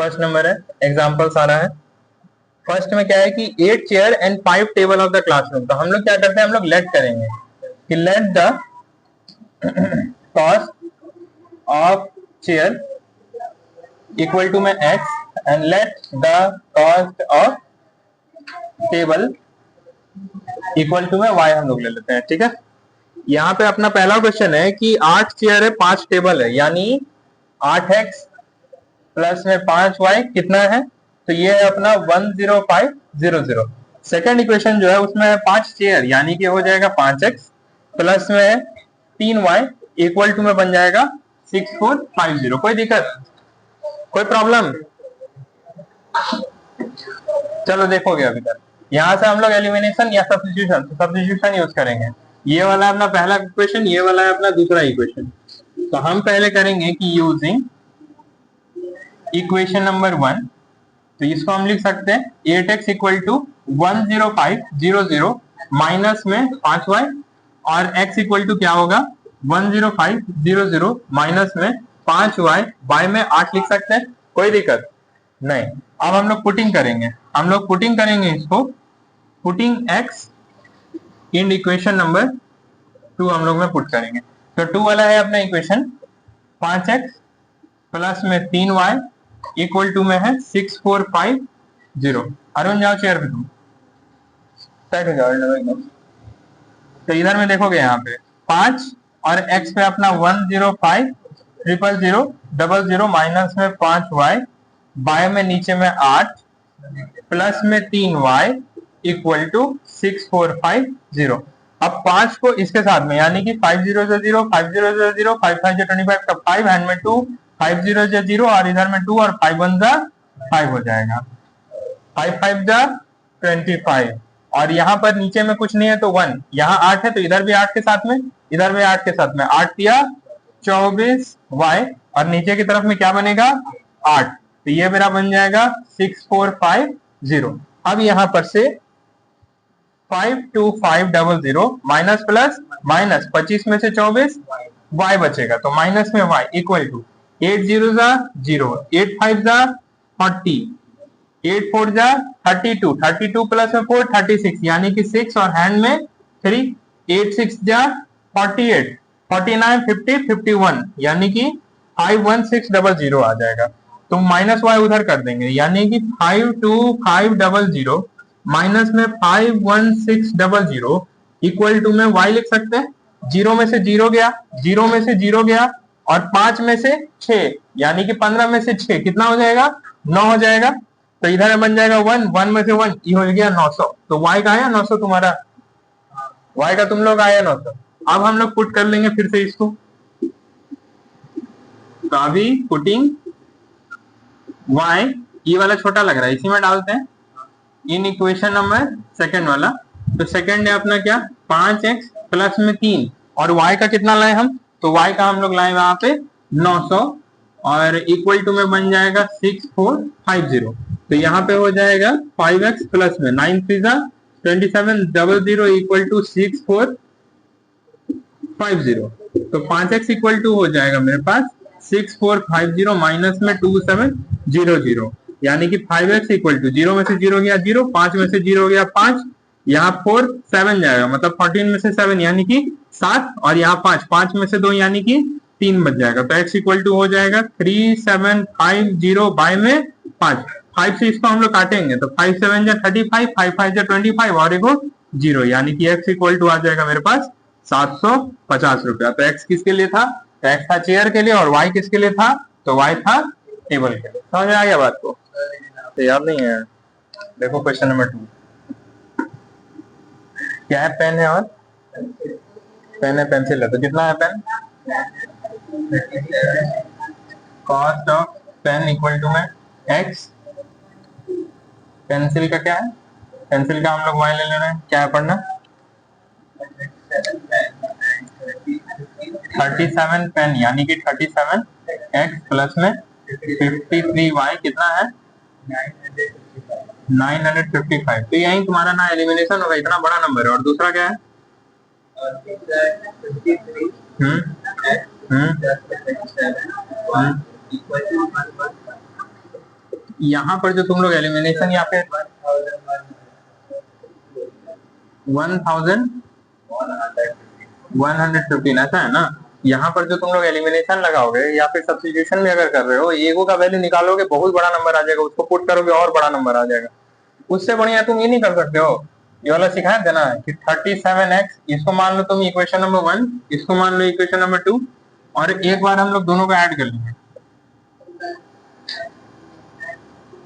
First number है, example सारा है। फर्स्ट में क्या है कि 8 chair and 5 table of the classroom. तो हम लोग क्या करते हैं, हम लोग लेट करेंगे कि let the cost of chair equal to में x and let the cost of table equal to में y हम लोग ले लेते हैं। ठीक है, यहाँ पे अपना पहला क्वेश्चन है कि 8 चेयर है 5 टेबल है, यानी 8x प्लस में 5y कितना है, तो ये है अपना 10500। सेकेंड इक्वेशन जो है उसमें है 5 चेयर यानी कि हो जाएगा 5x प्लस में 3y इक्वल टू में बन जाएगा 6450। कोई दिक्कत, कोई प्रॉब्लम? चलो देखोगे अभी तक। यहां से हम लोग एलिमिनेशन या सब्स्टिट्यूशन यूज करेंगे। ये वाला है अपना पहला इक्वेशन, ये वाला है अपना दूसरा इक्वेशन। तो हम पहले करेंगे कि यूजिंग इक्वेशन नंबर 1, तो इसको हम लिख सकते हैं 8x इक्वल टू 10500 माइनस में 5y, और x इक्वल टू क्या होगा 10500 माइनस में 5y, y में 8 लिख सकते हैं, कोई दिक्कत नहीं। अब हम लोग पुटिंग करेंगे, इसको putting x in equation number 2 हम लोग में पुट करेंगे। तो 2 वाला है अपना इक्वेशन 5x प्लस में 3y इक्वल टू में है 6450। अरुण जाओ चेयर पे, तुम सेट हो जाओ एकदम। तो इधर में देखोगे यहाँ पे 5 और x पे अपना 1050000 माइनस में 5y, y में नीचे में 8 प्लस में 3y इक्वल टू 6450। अब 5 को इसके साथ में यानी कि 5000 5000 5 5 25 का 5 हैंड में 2 50 0 और इधर में 2 और 5 1 5 हो जाएगा, 5 5 25। और यहाँ पर नीचे में कुछ नहीं है तो 1, यहाँ 8 है तो इधर भी 8 के साथ में, इधर भी 8 के साथ में, 8 दिया 24y और नीचे की तरफ में क्या बनेगा 8, तो ये मेरा बन जाएगा 6450। अब यहाँ पर से 52500 माइनस प्लस माइनस 25 में से 24 y बचेगा, तो माइनस में y इक्वल टू 8 0 0, 8 5 40, 8 4 32, 32 प्लस में 4 36 यानी कि 6 और हैंड में 3, 8 6 48, 49 50 51 यानी कि 51600 आ जाएगा। तो माइनस y उधर कर देंगे यानी कि 52500 माइनस में 51600 इक्वल टू में y लिख सकते हैं, 0 में से 0 गया, 0 में से 0 गया और 5 में से 6 यानी कि 15 में से 6 कितना हो जाएगा 9 हो जाएगा। तो इधर बन जाएगा 1, 1 में से 1 ये हो गया 900। तो y का आया 900 तुम्हारा, y का तुम लोग आया 900। अब हम लोग पुट कर लेंगे फिर से इसको, तो अभी पुटिंग y, ये वाला छोटा लग रहा है इसी में डालते हैं इन इक्वेशन नंबर सेकंड वाला। तो सेकंड है अपना क्या 5x प्लस में 3 और y का कितना लाए हम, तो y का हम लोग लाए वहां पे 900 और इक्वल टू में बन जाएगा 6450। तो यहाँ पे हो जाएगा 5x प्लस में 9 3 2700 इक्वल टू 6450। तो 5x इक्वल टू हो जाएगा मेरे पास 6450 माइनस में 2700 यानी कि 5x इक्वल टू 0 में से 0 गया 0, 5 में से 0 गया 5, यहाँ 4 7 जाएगा मतलब 14 में से 7 यानी कि 7 और यहाँ 5, 5 में से 2 यानी कि 3 बच जाएगा। तो x इक्वल टू हो जाएगा 3750 बाय में 5, 5 से इसको हम लोग काटेंगे तो 5 7 जा 35, 5 5 जा 25 और एक 0 यानी कि x इक्वल टू आ जाएगा मेरे पास 750 रुपया। तो x किसके लिए था, तो x था चेयर के लिए और y किसके लिए था, तो y था टेबल के लिए। समझ में आ गया बात को, तो याद नहीं है। देखो क्वेश्चन नंबर 2 क्या है, पेन है और पेन है पेंसिल है, तो कितना है pen, cost of pen equal to में x, पेंसिल का क्या है, पेंसिल का हम लोग y ले ले रहे हैं, क्या है पढ़ना 37 पेन यानी कि 37x प्लस में 53y कितना है 955। तो यही तुम्हारा ना एलिमिनेशन होगा, इतना बड़ा नंबर है। और दूसरा क्या है यहाँ पर जो तुम लोग एलिमिनेशन यहाँ पे 1115 ऐसा है ना। यहाँ पर जो तुम लोग एलिमिनेशन लगाओगे या फिर सब्स्टिट्यूशन में अगर कर रहे हो, एगो का वैल्यू निकालोगे बहुत बड़ा नंबर आ जाएगा, उसको पुट करोगे और बड़ा नंबर आ जाएगा। उससे बढ़िया तुम ये नहीं कर सकते हो, ये वाला सिखाया था ना कि 37x, इसको मान लो तुम इक्वेशन नंबर 1, इसको मान लो इक्वेशन नंबर 2, और एक बार हम लोग दोनों को ऐड कर लेंगे।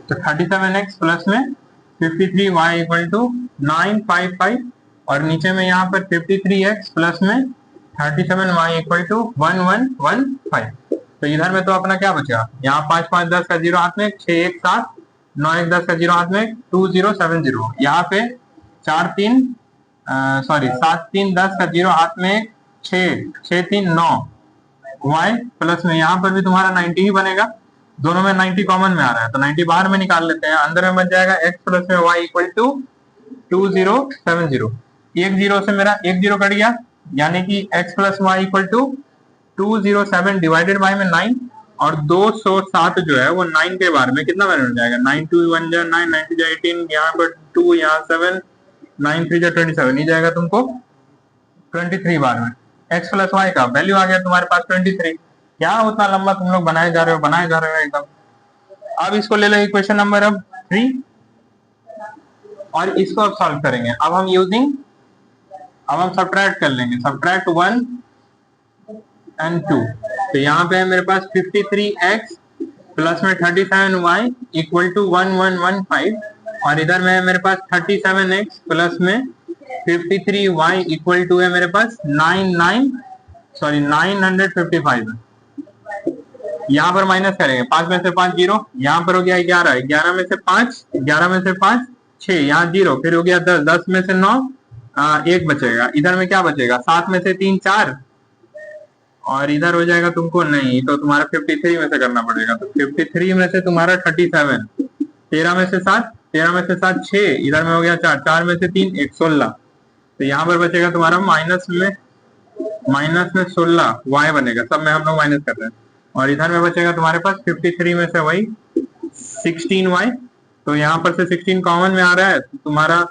तो 37x प्लस में 53y इक्वल टू 955, और नीचे में यहाँ पर 53x प्लस में 37y इक्वल टू 1115। तो इधर में तो अपना क्या बचा, यहाँ 5 5 10 का 0 हाथ में, 6 1 7, 9 1 10 का 0 हाथ में, 2070। यहाँ पे 4 3 सॉरी 7 3 10 का 0 हाथ में, 6 6 3 9 y प्लस में यहाँ पर भी तुम्हारा 90 ही बनेगा, दोनों में 90 कॉमन में आ रहा है तो 90 बाहर में निकाल लेते हैं, अंदर में बच जाएगा x प्लस में y इक्वल टू 2070। एक जीरो से मेरा एक जीरो कट गया, यानी कि x plus y equal to 207 divided by में 9, और 207 जो है वो 9 के बार में कितना बन जाएगा, 9 2 1 जा 9, 9 2 जा 18, यहाँ पर 2, यहाँ 7, 9 3 जा 27, नहीं जाएगा तुमको 23 बार में। x प्लस वाई का वैल्यू आ गया तुम्हारे पास 23। क्या उतना लंबा तुम लोग बनाए जा रहे हो एकदम। अब इसको ले लो इक्वेशन नंबर अब 3, और इसको अब सॉल्व करेंगे। अब हम सब्ट्रैक्ट कर लेंगे, सब्ट्रैक्ट 1 एंड 2। तो यहाँ पे है मेरे पास 53x प्लस में 37y इक्वल टू 1115, और इधर में है मेरे पास 37x प्लस में 53y इक्वल टू है मेरे पास 955। यहाँ पर माइनस करेंगे, 5 में से 5 जीरो, यहाँ पर हो गया 11, 11 में से 5, 11 में से 5 6, यहाँ जीरो, फिर हो गया 10, 10 में से 9 एक बचेगा, इधर में क्या बचेगा, 7 में से 3 4, और इधर हो जाएगा तुमको, नहीं तो तुम्हारा 53 में से करना पड़ेगा, तो 53 में से तुम्हारा 37, 13 में से 7, 13 में से 7 6, इधर में हो गया 4, 4 में से 3 1, 16। तो यहाँ पर बचेगा तुम्हारा माइनस में 16 y बनेगा, सब में हम लोग माइनस कर रहे हैं, और इधर में बचेगा तुम्हारे पास 53 में से वही 16y। तो यहाँ पर से 16 कॉमन में आ रहा है, तो तुम्हारा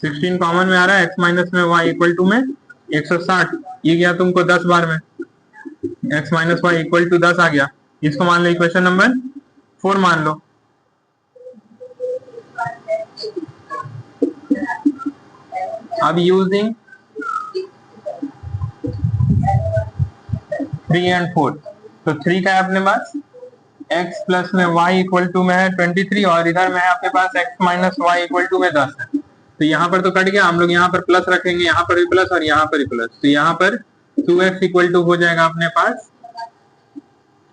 16 कॉमन में आ रहा है, x माइनस में y इक्वल टू में 160, ये गया तुमको 10 बार में, x minus y equal to 10 आ गया। इसको मान लो इक्वेशन नंबर 4 मान लो। अब यूजिंग 3 एंड 4, तो 3 का है अपने पास, x प्लस में y इक्वल टू में है 23, और इधर में है आपके पास x minus y equal to में 10 है। तो यहाँ पर तो कट गया, हम लोग यहाँ पर प्लस रखेंगे, यहाँ पर भी प्लस और यहाँ पर भी प्लस, तो यहाँ पर 2x इक्वल टू हो जाएगा अपने पास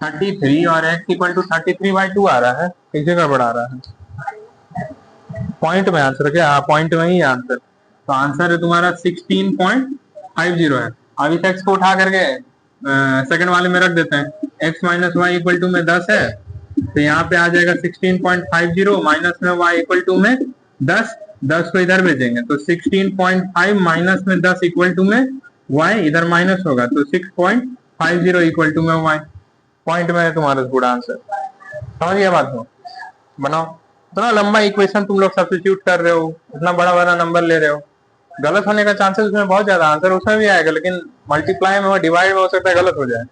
33, और x इक्वल टू 33/2 आ रहा है, किसी का बड़ा आ रहा है, पॉइंट में आंसर क्या, पॉइंट में ही आंसर, तो आंसर है तुम्हारा 16.50 है। अब इस x को उठा करके सेकंड वाले में रख देते हैं, x minus y equal to में 10 है, तो यहाँ पे आ जाएगा 16.50 माइनस में y इक्वल टू में 10, 10 को इधर भेजेंगे तो 16.5 माइनस में 10 इक्वल टू में y, इधर माइनस होगा तो 6.50 इक्वल टू में y। पॉइंट में है तुम्हारा पूरा आंसर, समझ गया बात को, बनाओ। इतना लंबा इक्वेशन तुम लोग सब्स्टिट्यूट कर रहे हो, इतना बड़ा बड़ा नंबर ले रहे हो, गलत होने का चांसेस उसमें बहुत ज्यादा, आंसर उसमें भी आएगा लेकिन मल्टीप्लाई में और डिवाइड में हो सकता है गलत हो जाए।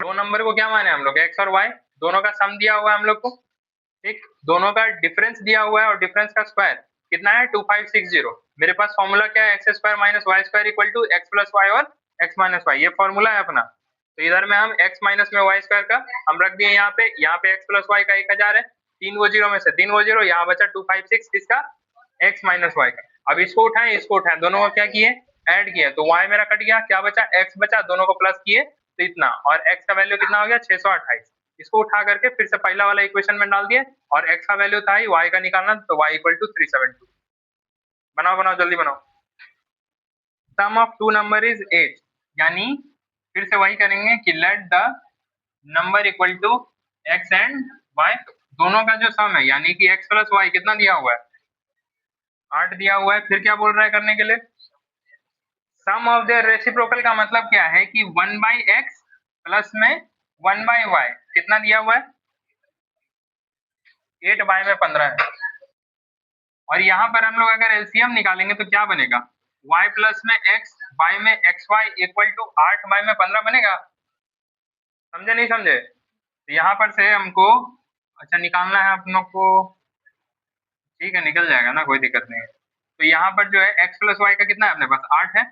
दो नंबर को क्या माने हम लोग, एक्स और वाई, दोनों का सम दिया हुआ है हम लोग को, ठीक, दोनों का डिफरेंस दिया हुआ है और डिफरेंस का स्क्वायर कितना है 2560। मेरे पास फॉर्मूला क्या है, x square minus y square equal to x plus y और एक्स माइनस वाई, ये फॉर्मूला है अपना। तो इधर में हम एक्स माइनस में वाई स्क्वायर का हम रख दिए यहाँ पे एक्स प्लस वाई का 1000 है, तीन वो जीरो में से तीन वो जीरो, यहाँ बचा 256 किसका, एक्स माइनस वाई का। अब इसको उठाएं, दोनों को क्या किए, ऐड किए, तो वाई मेरा कट गया, क्या बचा, एक्स बचा, दोनों को प्लस किए तो इतना, और एक्स का वैल्यू कितना हो गया 628। इसको उठा करके फिर से पहला वाला इक्वेशन में डाल दिए, और एक्स का वैल्यू था ही, वाई का निकालना, तो वाई इक्वल टू 372। बनाओ बनाओ जल्दी बनाओ। Sum of two number is 8, यानी फिर से वही करेंगे कि let the number equal to x and y, दोनों का जो सम है, यानी कि एक्स प्लस वाई कितना दिया हुआ है, 8 दिया हुआ है। फिर क्या बोल रहा है करने के लिए, सम ऑफ देयर रेसिप्रोकल का मतलब क्या है कि 1/x प्लस में 1/y कितना दिया हुआ है, 8y में 15 है। और यहाँ पर हम लोग अगर एलसीएम निकालेंगे तो क्या बनेगा, y प्लस में x, y में xy इक्वल टू 8y में 15 बनेगा। समझे नहीं समझे, तो यहाँ पर से हमको अच्छा निकालना है अपनों को, ठीक है निकल जाएगा ना, कोई दिक्कत नहीं है। तो यहाँ पर जो है x प्लस वाई का कितना है अपने पास 8 है,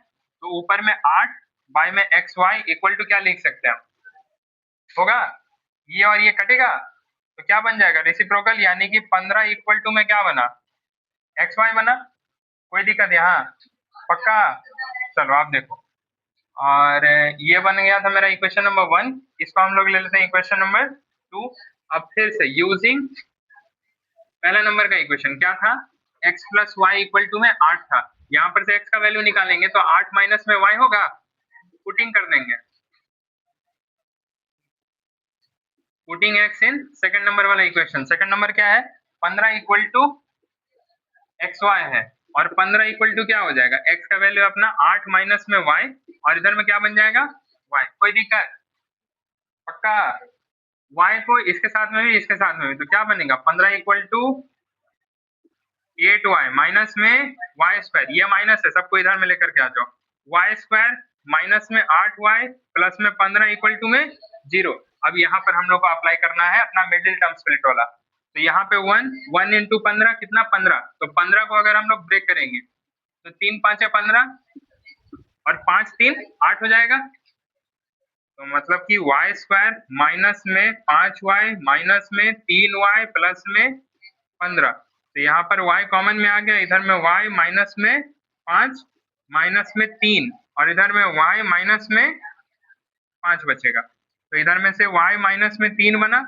तो ऊपर में 8 y में xy इक्वल टू क्या लिख सकते हैं हम, होगा ये और ये कटेगा तो क्या बन जाएगा रेसिप्रोकल, यानी कि 15 इक्वल टू में क्या बना, एक्स वाई बना। कोई दिक्कत यहाँ, पक्का, चलो आप देखो। और ये बन गया था मेरा इक्वेशन नंबर 1, इसको हम लोग ले लेते हैं इक्वेशन नंबर 2। अब फिर से यूजिंग पहला नंबर का इक्वेशन क्या था, x plus y equal to में 8 था, यहाँ पर से x का वैल्यू निकालेंगे तो 8 माइनस में y होगा, पुटिंग कर देंगे, putting x in second number वाला इक्वेशन। सेकंड नंबर क्या है, 15 इक्वल टू एक्स वाई है, और 15 इक्वल टू क्या हो जाएगा, x का वैल्यू अपना 8 माइनस में y, और इधर में क्या बन जाएगा y। कोई दिक्कत, पक्का, y को इसके साथ में भी इसके साथ में भी, तो क्या बनेगा 15 इक्वल टू 8y माइनस में y स्क्वायर, ये माइनस है, सबको इधर में लेकर के आ जाओ, y स्क्वायर माइनस में 8y प्लस में 15 इक्वल टू में 0। अब यहाँ पर हम लोग को अप्लाई करना है अपना मिडिल टर्म स्प्लिट वाला, तो यहाँ पे 1 इंटू 15 कितना 15, तो 15 को अगर हम लोग ब्रेक करेंगे तो 3 5 है 15, और 5 3 8 हो जाएगा, तो मतलब कि y स्क्वायर माइनस में 5y माइनस में 3y प्लस में 15, तो यहाँ पर y कॉमन में आ गया, इधर में y माइनस में 5 माइनस में 3, और इधर में y माइनस में 5 बचेगा, तो इधर में से y माइनस में 3 बना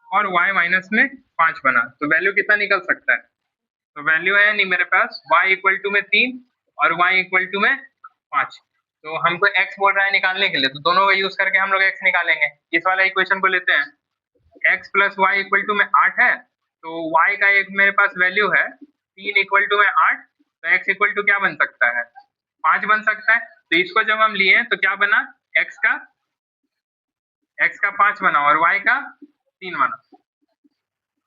और y माइनस में 5 बना, तो वैल्यू कितना निकल सकता है, तो वैल्यू है नहीं मेरे पास y इक्वल टू में 3 और y इक्वल टू में 5। तो हमको x बोल रहा है निकालने के लिए, तो दोनों का यूज करके हम लोग x निकालेंगे। इस वाला इक्वेशन को लेते हैं, x plus y equal to में 8 है, तो y का एक मेरे पास वैल्यू है 3 इक्वल टू में 8, तो x इक्वल टू क्या बन सकता है 5 बन सकता है। तो इसको जब हम लिए तो क्या बना, x का 5 बना और y का 3 बना।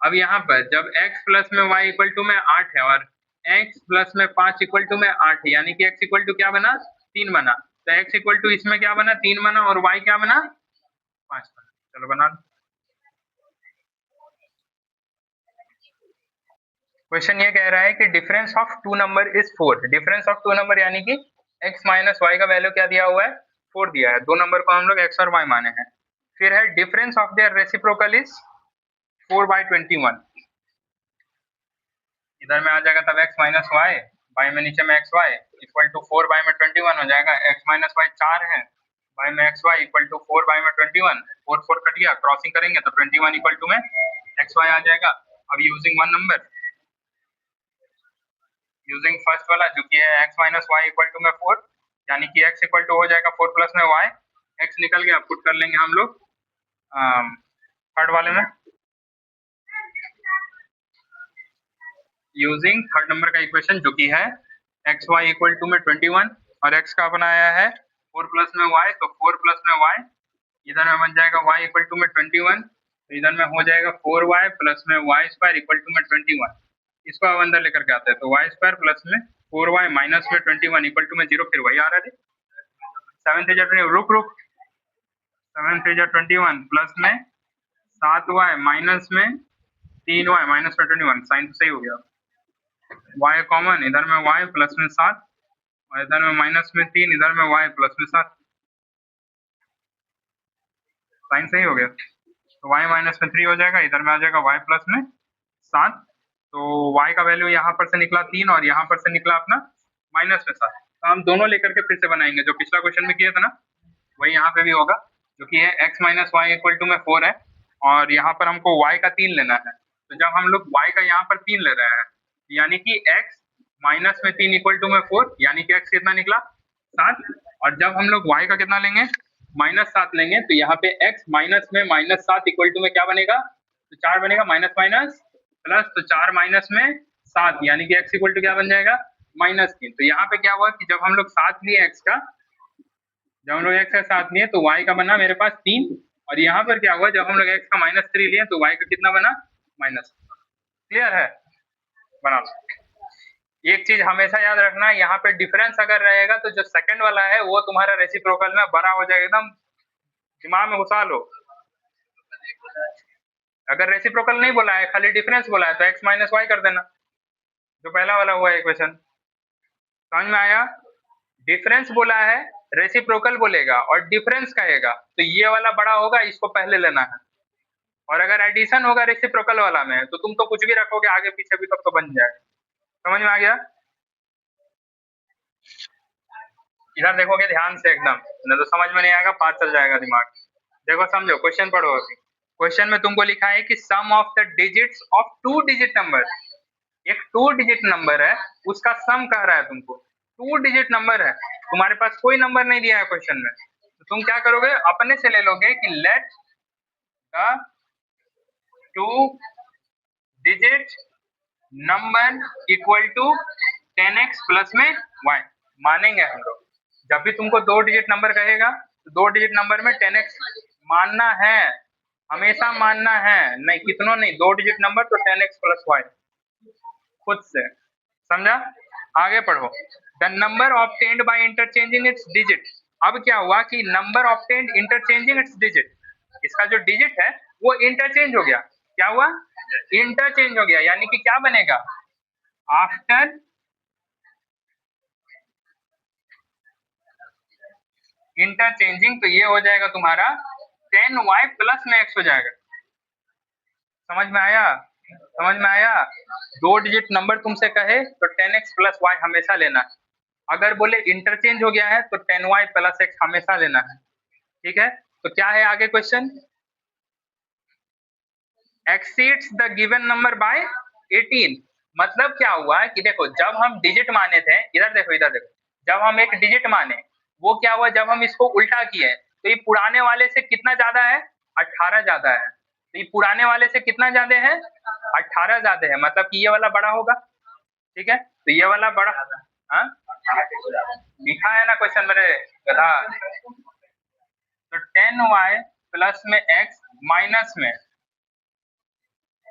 अब यहाँ पर जब x प्लस में y इक्वल टू में 8 है और x प्लस में 5 इक्वल टू में 8 है, यानी कि x इक्वल टू क्या बना 3 बना, तो x इक्वल टू इसमें क्या बना 3 बना, और y क्या बना 5 बना। चलो बना लो। क्वेश्चन ये कह रहा है कि difference of two number is 4, difference of two number यानी कि x माइनस वाई का वैल्यू क्या दिया हुआ है 4 दिया है, दो नंबर को हम लोग x और y माने हैं। फिर है difference of their reciprocal is 4/21, इधर में आ जाएगा तब x माइनस वाई, वाई में नीचे में एक्स वाई इक्वल टू 4 में 21 हो जाएगा, x माइनस वाई 4 है, वाई में एक्स वाई इक्वल टू 4 में 21, 4 4 कट गया, क्रॉसिंग करेंगे तो 21 इक्वल टू में एक्स वाई आ जाएगा। अब using one number, using first वाला जो कि है x minus y equal to में 4, यानी कि x इक्वल टू हो जाएगा 4 प्लस में y, x निकल गया, पुट कर लेंगे हम लोग थर्ड वाले में, यूजिंग थर्ड नंबर का इक्वेशन जो कि है एक्स वाई इक्वल टू में 21 और x का अपना आया है 4 प्लस में y, तो 4 प्लस में y इधर में बन जाएगा y इक्वल टू में 21, तो इधर में हो जाएगा 4y प्लस में y स्क्वायर इक्वल टू में 21। इसको अब अंदर लेकर के आते हैं, तो y स्क्वायर प्लस में 4y माइनस में 21 इक्वल टू में 0, फिर वही आ रहा है 7 रुक रुक 7 3 21 प्लस में 7y माइनस में 3y माइनस में 21, साइन तो सही हो गया। y कॉमन, इधर में y प्लस में 7 और इधर में माइनस में 3, इधर में y प्लस में 7, साइन सही हो गया। तो y माइनस में 3 हो जाएगा, इधर में आ जाएगा y प्लस में 7। तो y का वैल्यू यहाँ पर से निकला 3 और यहाँ पर से निकला अपना माइनस में 7। तो हम दोनों लेकर के फिर से बनाएंगे, जो पिछला क्वेश्चन में किया था ना वही यहाँ पे भी होगा, जो कि है x minus y equal to में 4 है और यहाँ पर हमको y का 3 लेना है। तो जब हम लोग y का यहाँ पर 3 ले रहे हैं यानी कि x माइनस में 3 इक्वल टू में 4, यानी कि x कितना निकला 7। और जब हम लोग y का कितना लेंगे माइनस 7 लेंगे तो यहाँ पे x माइनस में माइनस 7 इक्वल टू में क्या बनेगा, तो 4 बनेगा, माइनस माइनस प्लस, तो 4 माइनस में 7 यानी कि x इक्वल टू क्या बन जाएगा -3। तो यहाँ पे क्या हुआ कि जब हम लोग 7 लिए x का, जब हम लोग x का 7 लिए तो y का बना मेरे पास 3, और यहाँ पर क्या हुआ जब हम लोग x का -3 लिए तो y का कितना बना माइनस। क्लियर है, बना लो। एक चीज हमेशा याद रखना, यहाँ पे डिफरेंस अगर रहेगा तो जो सेकंड वाला है वो तुम्हारा रेसिप्रोकल में बड़ा हो जाएगा, एकदम दिमाग में घुसा लो। अगर रेसिप्रोकल नहीं बोला है, खाली डिफरेंस बोला है तो x माइनस वाई कर देना, जो पहला वाला हुआ इक्वेशन। समझ में आया? डिफरेंस बोला है, रेसिप्रोकल बोलेगा और डिफरेंस कहेगा तो ये वाला बड़ा होगा, इसको पहले लेना है। और अगर एडिशन होगा रेसिप्रोकल वाला में तो तुम तो कुछ भी रखोगे आगे पीछे भी, तब तो बन जाएगा। समझ में आ गया? इधर देखोगे ध्यान से एकदम, नहीं तो समझ में नहीं आएगा, पार चल जाएगा दिमाग। देखो समझो, क्वेश्चन पढ़ो अभी। क्वेश्चन में तुमको लिखा है कि sum of the digits of 2 digit number, एक 2 डिजिट नंबर है उसका सम कह रहा है तुमको। 2 डिजिट नंबर है, तुम्हारे पास कोई नंबर नहीं दिया है क्वेश्चन में, तो तुम क्या करोगे, अपने से ले लोगे कि let the 2 digit number equal to 10x plus में y। मानेंगे हम लोग, जब भी तुमको 2 डिजिट नंबर कहेगा तो 2 डिजिट नंबर में 10x मानना है, हमेशा मानना है, नहीं कितनों नहीं, 2 डिजिट नंबर तो 10x प्लस y, खुद से। समझा? आगे पढ़ो। The number obtained by interchanging it's digit. अब क्या हुआ कि number obtained interchanging it's digit, इसका जो डिजिट है वो इंटरचेंज हो गया। क्या हुआ? इंटरचेंज हो गया, यानी कि क्या बनेगा, आफ्टर इंटरचेंजिंग तो ये हो जाएगा तुम्हारा 10y प्लस में x हो जाएगा। समझ में आया? समझ में आया? 2 डिजिट नंबर तुमसे कहे तो 10x प्लस y हमेशा लेना है, अगर बोले इंटरचेंज हो गया है तो 10y प्लस x हमेशा लेना है। ठीक है, तो क्या है आगे question, exceeds the given number by 18। मतलब क्या हुआ कि देखो जब हम डिजिट माने थे, इधर देखो इधर देखो, जब हम एक डिजिट माने वो क्या हुआ, जब हम इसको उल्टा किए तो ये पुराने वाले से कितना ज्यादा है, 18 ज्यादा है। तो ये पुराने वाले से कितना ज्यादा है, 18 ज्यादा है, मतलब कि ये वाला बड़ा होगा। ठीक है, तो ये वाला बड़ा, हाँ लिखा है ना क्वेश्चन मेरे गधा। तो 10y प्लस में x माइनस में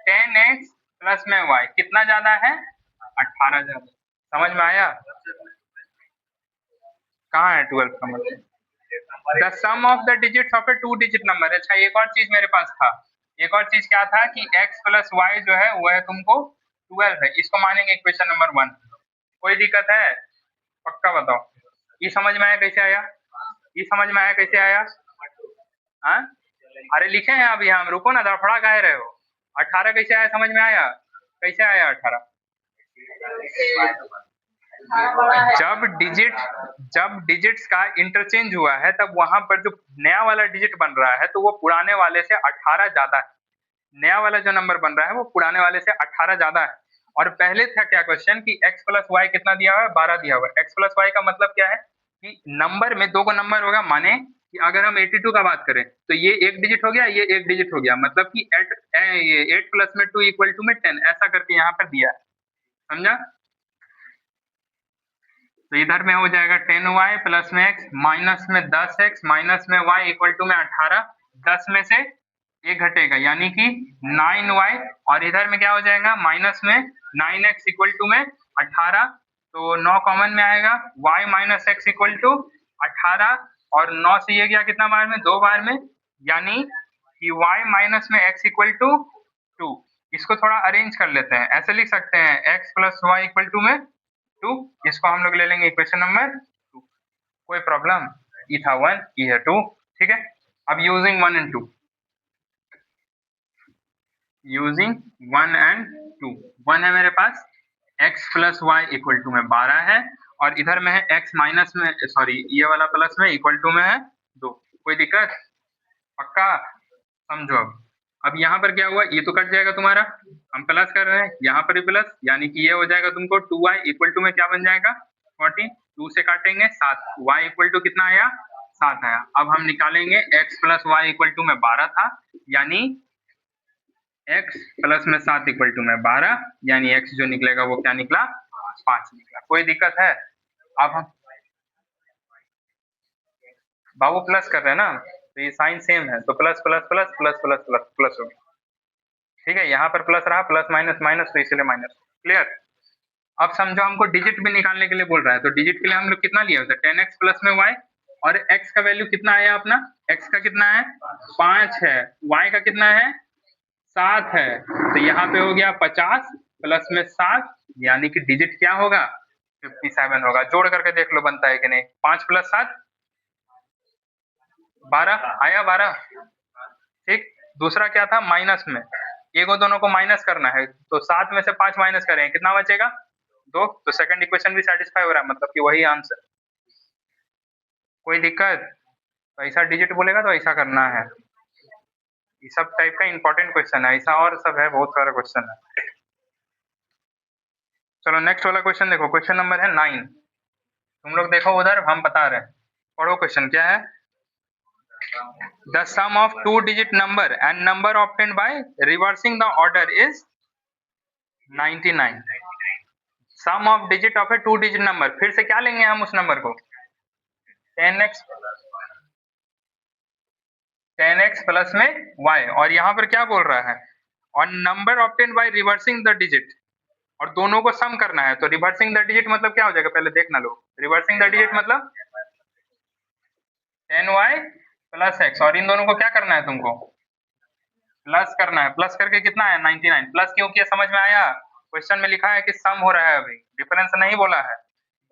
10x प्लस में y कितना ज्यादा है, 18 ज्यादा। समझ में आया? कहाँ है 12 का मतलब, the sum of the digits of a 2 digit number. अच्छा एक और चीज मेरे पास था, एक और चीज क्या था कि x प्लस वाई जो है वो है तुमको 12 है, इसको मानेंगे इक्वेशन नंबर 1। कोई दिक्कत है? पक्का बताओ। ये समझ में आया कैसे आया, ये समझ में आया कैसे आया? हाँ अरे लिखे हैं अभी हम, रुको ना, दफड़ा कह रहे हो। 18 कैसे आया, समझ में आया कैसे आया 18? जब डिजिट्स का इंटरचेंज हुआ है तब वहां पर जो नया वाला डिजिट बन रहा है तो वो पुराने वाले से 18 ज्यादा है। नया वाला जो नंबर बन रहा है वो पुराने वाले से 18 ज्यादा है। और पहले था क्या क्वेश्चन कि x प्लस वाई कितना दिया हुआ है, 12 दिया हुआ है। x प्लस वाई का मतलब क्या है कि नंबर में 2 को नंबर होगा, माने कि अगर हम 82 का बात करें तो ये एक डिजिट हो गया, ये एक डिजिट हो गया, मतलब कि 8 प्लस में 2 इक्वल टू में 10, ऐसा करके यहाँ पर दिया है। समझा? तो इधर में हो जाएगा 10y प्लस में x माइनस में 10x माइनस में y इक्वल टू में 18, 10 में से एक घटेगा यानी कि 9y, और इधर में क्या हो जाएगा माइनस में 9x इक्वल टू में 18, तो 9 कॉमन में आएगा, y minus x equal to 18, और 9 से ये गया कितना बार में, 2 बार में, यानी कि y माइनस में x इक्वल टू 2। इसको थोड़ा अरेंज कर लेते हैं, ऐसे लिख सकते हैं x plus y equal to में 2। इसको हम लोग ले लेंगे इक्वेशन नंबर 2। कोई प्रॉब्लम? ई था 1, ई है 2, ठीक है। अब यूजिंग 1 एंड 2, यूजिंग 1 एंड 2, 1 है मेरे पास, x plus y equal to में 12 है, और इधर में है x माइनस में, सॉरी ये वाला प्लस में इक्वल टू में है 2। कोई दिक्कत? पक्का? समझो अब यहाँ पर क्या हुआ, ये तो कट जाएगा तुम्हारा, हम प्लस कर रहे हैं, यहाँ पर भी प्लस, यानी कि ये हो जाएगा तुमको 2y इक्वल टू में क्या बन जाएगा 40, 2 से काटेंगे 7, y इक्वल टू कितना आया 7 आया। अब हम निकालेंगे x plus y equal to में 12 था, यानी x प्लस में 7 इक्वल टू में 12, यानी x जो निकलेगा वो क्या निकला 5 निकला। कोई दिक्कत है? अब हम बाबू प्लस कर रहे हैं ना, तो ये साइन सेम है, तो plus plus plus plus plus plus plus हो गया, ठीक है। यहाँ पर प्लस रहा, प्लस माइनस माइनस, तो इसलिए माइनस। क्लियर? अब समझो हमको डिजिट भी निकालने के लिए बोल रहा है, तो डिजिट के लिए हम लोग कितना लिया होता है 10x प्लस में y, और x का वैल्यू कितना आया अपना, x का कितना है 5 है, y का कितना है 7 है, तो यहाँ पे हो गया 50 प्लस में 7, यानी कि डिजिट क्या होगा 57 होगा। जोड़ करके देख लो बनता है कि नहीं, 5 प्लस 7 12 आया 12, ठीक। दूसरा क्या था माइनस में, एगो दोनों को माइनस करना है, तो 7 में से 5 माइनस करें कितना बचेगा 2, तो सेकंड इक्वेशन भी सेटिस्फाई हो रहा है, मतलब कि वही आंसर। कोई दिक्कत? तो ऐसा डिजिट बोलेगा तो ऐसा करना है, ये सब टाइप का इंपॉर्टेंट क्वेश्चन है, ऐसा और सब है, बहुत सारा क्वेश्चन है। चलो नेक्स्ट वाला क्वेश्चन देखो, क्वेश्चन नंबर है 9। तुम लोग देखो उधर, हम बता रहे हैं, पढ़ो क्वेश्चन क्या है। The sum of two digit number and number obtained by reversing the order is 99. Sum of digit of a two digit number, फिर से क्या लेंगे हम उस नंबर को 10x, 10x प्लस में y, और यहाँ पर क्या बोल रहा है और number obtain by reversing the digit, और दोनों को सम करना है। तो रिवर्सिंग द डिजिट मतलब क्या हो जाएगा, पहले देखना लो। रिवर्सिंग द डिजिट मतलब 10y प्लस x, और इन दोनों को क्या करना है तुमको प्लस करना है। प्लस करके कितना है 99, प्लस क्यों किया समझ में आया, क्वेश्चन में लिखा है कि सम हो रहा है, अभी डिफरेंस नहीं बोला है।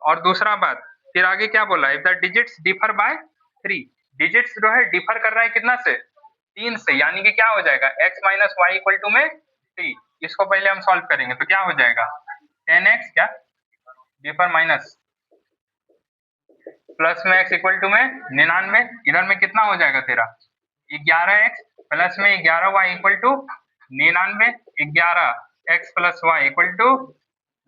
और दूसरा बात, फिर आगे क्या बोला, if the digits differ by 3, digits जो है डिफर कर रहा है कितना से 3 से, यानी कि क्या हो जाएगा x minus y equal to में 3। इसको पहले हम सॉल्व करेंगे, तो क्या हो जाएगा 10x क्या डिफर माइनस प्लस में x इक्वल टू में 99, इधर में कितना हो जाएगा तेरा 11x प्लस में 11y equal to 99, 11x plus y equal to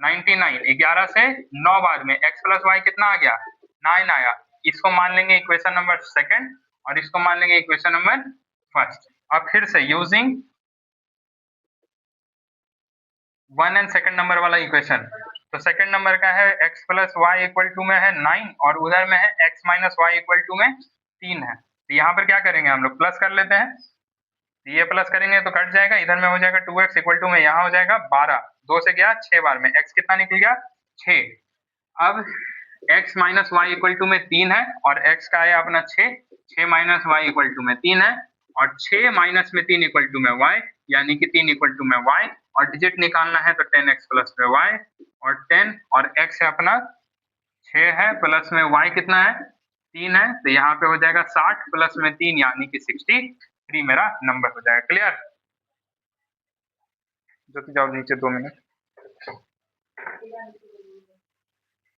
99, 11 से 9 बाद में x प्लस वाई कितना आ गया 9 आया। इसको मान लेंगे इक्वेशन नंबर सेकंड, और इसको मान लेंगे इक्वेशन नंबर फर्स्ट। अब फिर से यूजिंग 1 एंड सेकंड नंबर वाला इक्वेशन, तो सेकंड नंबर का है x plus y equal to में है 9, और उधर में है x minus y equal to में 3 है। तो यहाँ पर क्या करेंगे हम लोग प्लस कर लेते हैं, तो ये प्लस करेंगे तो कट जाएगा, इधर में हो जाएगा 2x इक्वल टू में यहाँ हो जाएगा 12, 2 से गया 6 बार में x कितना निकल गया 6। अब x minus y equal to में 3 है, और x का आया अपना 6, 6 माइनस वाई इक्वल टू में 3 है, और 6 माइनस में 3 इक्वल टू में y, यानी कि 3 इक्वल टू में y, और डिजिट निकालना है तो 10x प्लस में y, और 10 और x है अपना 6 है, प्लस में y कितना है 3 है, तो यहाँ पे हो जाएगा 60 प्लस में 3 यानी कि 63 मेरा नंबर हो जाएगा। क्लियर? जो कि जाओ नीचे 2 मिनट।